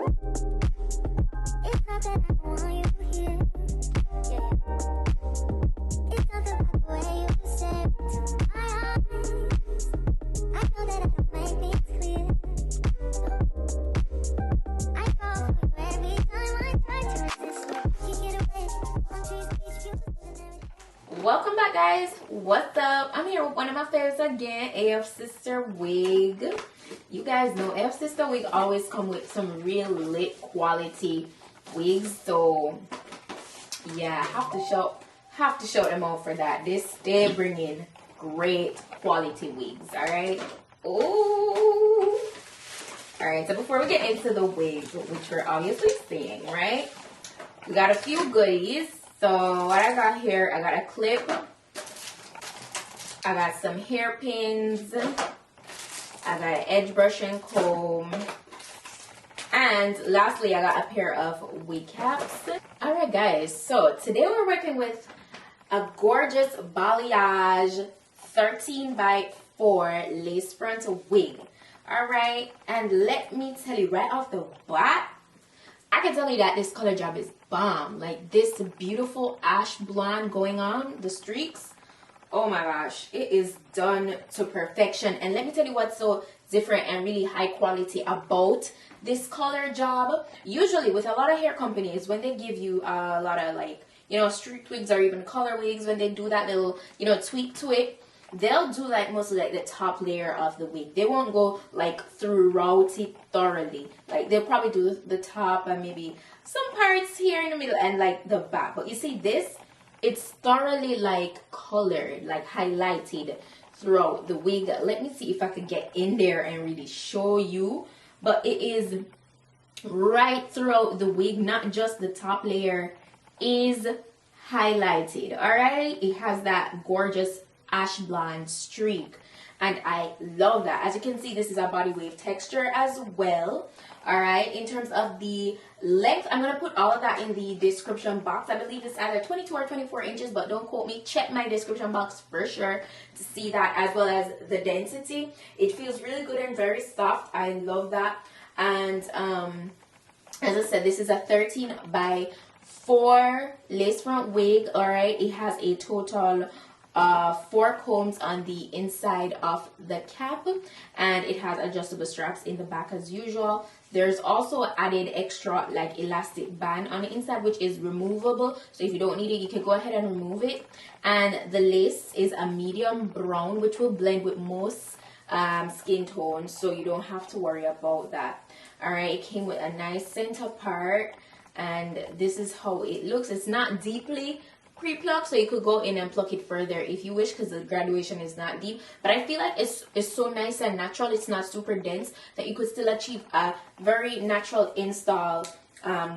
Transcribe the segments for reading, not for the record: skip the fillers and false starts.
It's not that I want you here. Yeah. It's not the way you stare into my eyes. I know that I can make things clear. I fall for you every time I try to resist. You get away. Countries, beach views, and everything. Welcome back, guys. What's up? I'm here with one of my favorites again, AFSisterwig. You guys know AFSisterwig always come with some real lit quality wigs, so yeah, have to show them out for that. They bring in great quality wigs. All right. Ooh. All right. So before we get into the wigs, which we're obviously seeing, right? We got a few goodies. So what I got here, I got a clip. I got some hairpins. I got an edge brushing comb. And lastly, I got a pair of wig caps. Alright guys, so today we're working with a gorgeous balayage 13x4 lace front wig. Alright, and let me tell you right off the bat, I can tell you that this color job is bomb. Like this beautiful ash blonde going on, the streaks. Oh my gosh, it is done to perfection. And let me tell you what's so different and really high quality about this color job. Usually with a lot of hair companies, when they give you a lot of like, you know, streak wigs or even color wigs, when they do that little, you know, tweak to it, they'll do like mostly like the top layer of the wig. They won't go like throughout it thoroughly. Like they'll probably do the top and maybe some parts here in the middle and like the back. But you see this, it's thoroughly like colored, like highlighted throughout the wig. Let me see if I could get in there and really show you. But it is right throughout the wig, not just the top layer is highlighted. All right, it has that gorgeous ash blonde streak and I love that. As you can see, this is a body wave texture as well. All right, in terms of the length, I'm going to put all of that in the description box. I believe it's either 22 or 24 inches, but don't quote me. Check my description box for sure to see that, as well as the density. It feels really good and very soft. I love that. And as I said, this is a 13x4 lace front wig. All right, it has a total 4 combs on the inside of the cap, and it has adjustable straps in the back as usual. There's also added extra like elastic band on the inside, which is removable, so if you don't need it, you can go ahead and remove it. And the lace is a medium brown, which will blend with most skin tones, so you don't have to worry about that. All right, it came with a nice center part, and this is how it looks. It's not deeply pre-pluck, so you could go in and pluck it further if you wish, because the graduation is not deep. But I feel like it's so nice and natural. It's not super dense, that you could still achieve a very natural install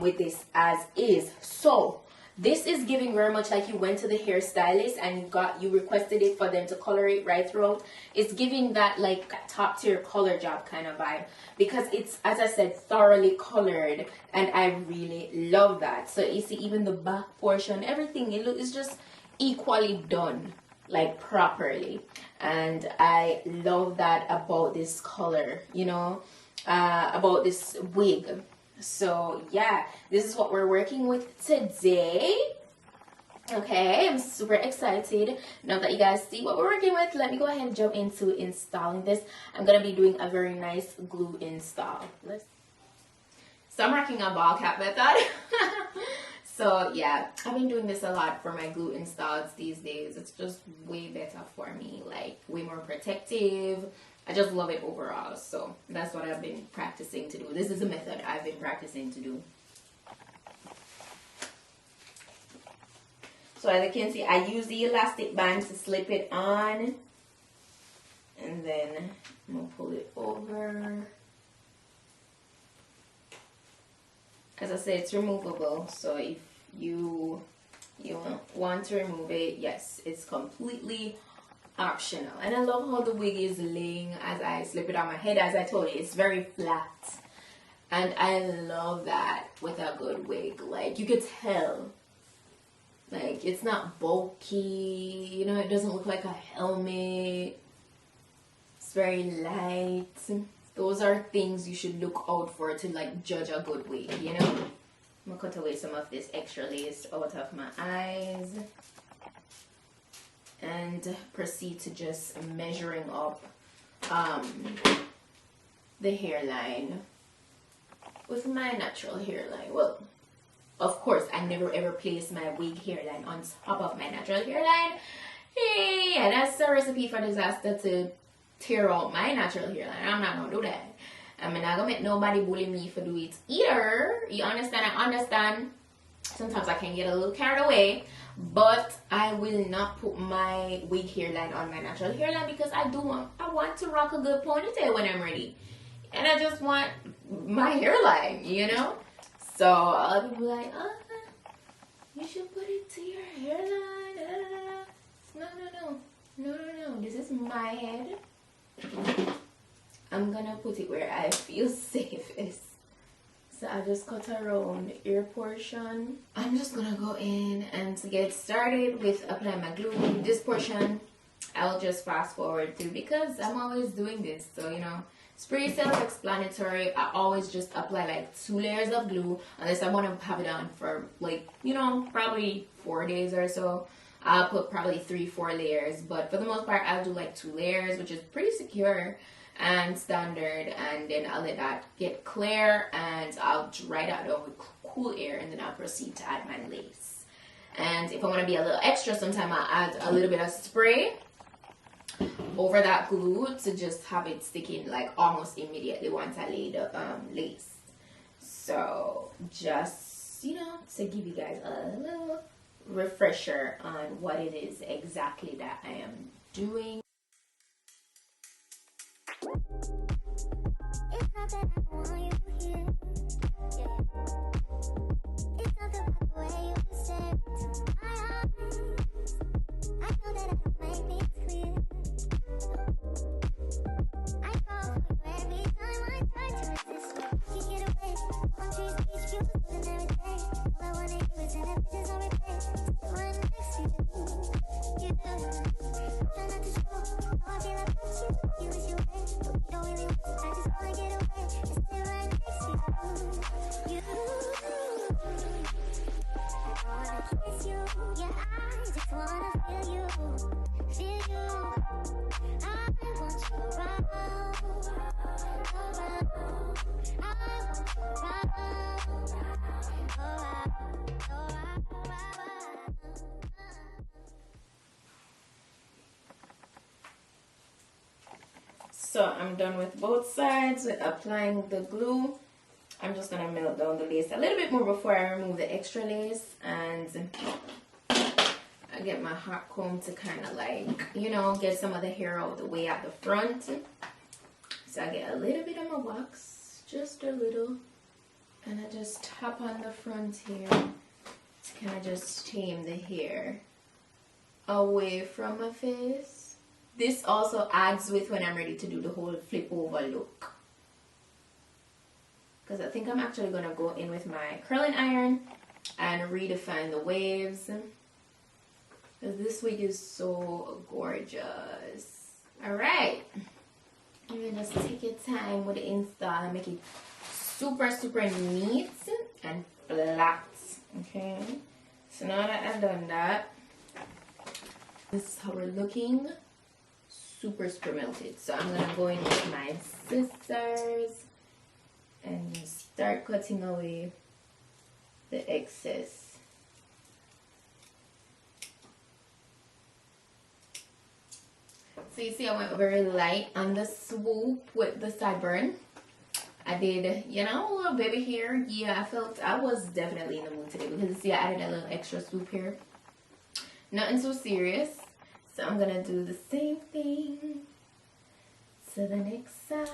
with this as is. So this is giving very much like you went to the hairstylist and you requested it for them to color it right throughout. It's giving that like top tier color job kind of vibe, because it's, as I said, thoroughly colored, and I really love that. So you see even the back portion, everything, it's just equally done, like properly. And I love that about this color, you know, about this wig. So yeah, this is what we're working with today. Okay, I'm super excited. Now that you guys see what we're working with, let me go ahead and jump into installing this. I'm gonna be doing a very nice glue install. So I'm working on ball cap method. So yeah, I've been doing this a lot for my glue installs these days. It's just way better for me, like way more protective. I just love it overall, so that's what I've been practicing to do. This is a method I've been practicing to do. So as you can see, I use the elastic band to slip it on, and then I'm gonna pull it over. As I said, it's removable, so if you want to remove it, yes, it's completely optional. And I love how the wig is laying as I slip it on my head. As I told you, it's very flat, and I love that with a good wig. Like you could tell, like it's not bulky, you know, it doesn't look like a helmet. It's very light. those are things you should look out for to like judge a good wig, you know. I'm gonna cut away some of this extra lace out of my eyes and proceed to just measuring up the hairline with my natural hairline. Well, of course, I never ever place my wig hairline on top of my natural hairline. Hey, yeah, that's a recipe for disaster, to tear out my natural hairline. I'm not gonna do that. I'm not gonna make nobody bully me for doing it either. You understand? I understand. Sometimes I can get a little carried away, but I will not put my wig hairline on my natural hairline because I want to rock a good ponytail when I'm ready, and I just want my hairline, you know. So other people like, you should put it to your hairline. No. This is my head. I'm gonna put it where I feel safest. So I just cut around the ear portion. I'm just gonna go in and to get started with applying my glue. This portion I'll just fast forward through because I'm always doing this. So, you know, it's pretty self-explanatory. I always just apply like 2 layers of glue unless I want to have it on for like, you know, probably 4 days or so. I'll put probably 3-4 layers, but for the most part I'll do like 2 layers, which is pretty secure and standard, and then I'll let that get clear and I'll dry that down with cool air, and then I'll proceed to add my lace. And if I want to be a little extra, sometimes I'll add a little bit of spray over that glue to just have it sticking like almost immediately once I lay the lace. So just, you know, to give you guys a little refresher on what it is exactly that I am doing. It's not that I want you here. Yeah. It's not the way you stare into my eyes. I know that I don't make things clear. I fall for you every time I try to resist. You get away. One tree's beach views and everything. All I wanna do is send images on replay. Still right next to you. You do. Try not to show how I feel about you. You wish you were, but you don't really want to. I just wanna get away. It's still right next to you. I wanna kiss you. Yeah, I just wanna feel you. Feel you. I want you around. Around. I want you around. So I'm done with both sides with applying the glue. I'm just gonna melt down the lace a little bit more before I remove the extra lace, and I get my hot comb to kind of like, you know, get some of the hair out of the way at the front. So I get a little bit of my wax, just a little, and I just tap on the front here to kind of just tame the hair away from my face. This also adds with when I'm ready to do the whole flip over look, because I think I'm actually going to go in with my curling iron and redefine the waves, because this wig is so gorgeous. Alright, you're going to just take your time with the install and make it super neat and flat. Okay, so now that I've done that, this is how we're looking. Super melted. So I'm gonna go in with my scissors and start cutting away the excess. So you see I went very light on the swoop with the sideburn. I did, you know, a little baby hair. Yeah, I felt I was definitely in the mood today because you see I added a little extra swoop here. Nothing too serious. So I'm gonna do the same thing to the next side.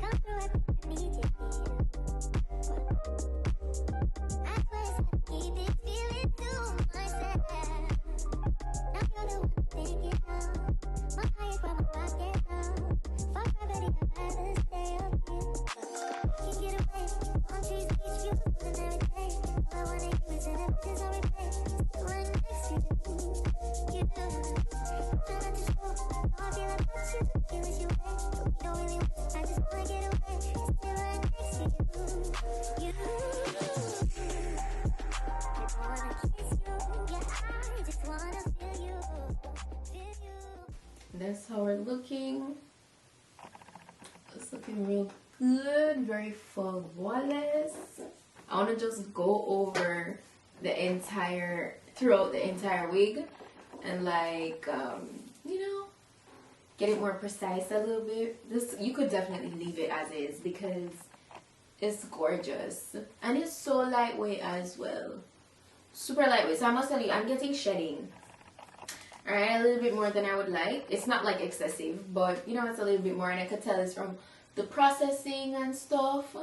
Come through every immediately. I swear it's that's how we're looking. It's looking real good, very flawless. I want to just go over throughout the entire wig and like you know, get it more precise a little bit. This, you could definitely leave it as is because it's gorgeous and it's so lightweight as well, super lightweight. So I must tell you, I'm getting shedding, all right, a little bit more than I would like. It's not like excessive, but you know, it's a little bit more, and I could tell it's from the processing and stuff.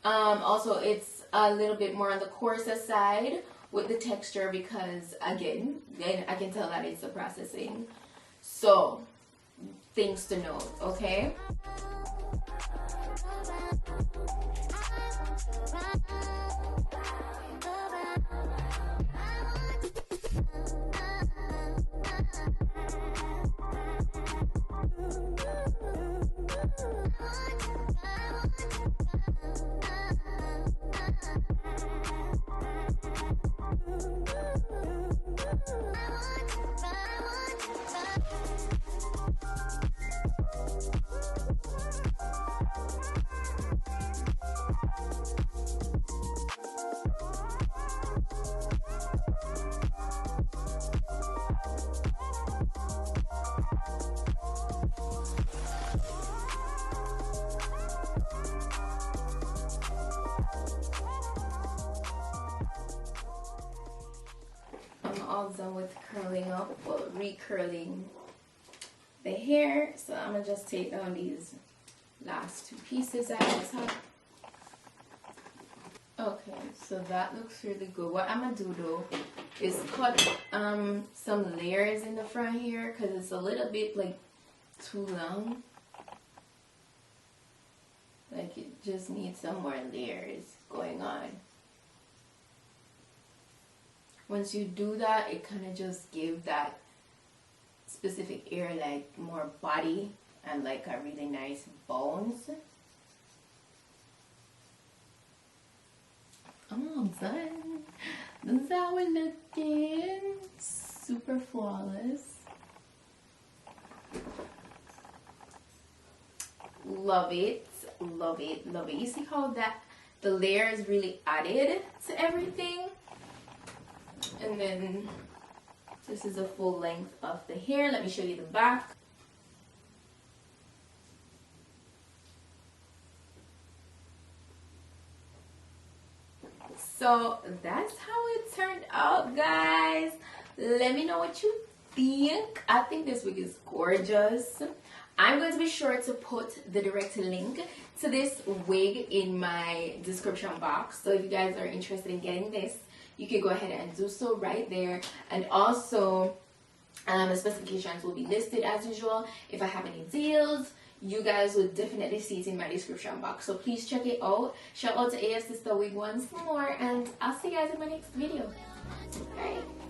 Also, it's a little bit more on the coarser side with the texture because again, I can tell that it's the processing. So things to note, okay? All done with curling up, well, recurling the hair. So I'm gonna just take down these last two pieces at the top. Okay, so that looks really good. What I'm gonna do though is cut some layers in the front here because it's a little bit like too long. Like it just needs some more layers going on. Once you do that, it kind of just gives that specific ear like more body and like a really nice bones. I'm all done. This is how we're looking. Super flawless. Love it. Love it. Love it. You see how the layer is really added to everything? And then this is the full length of the hair. Let me show you the back. So that's how it turned out, guys. Let me know what you think. I think this wig is gorgeous. I'm going to be sure to put the direct link to this wig in my description box. So if you guys are interested in getting this, you can go ahead and do so right there. And also the specifications will be listed as usual. If I have any deals, you guys will definitely see it in my description box, so please check it out. Shout out to AFSisterwig once more, and I'll see you guys in my next video. Bye.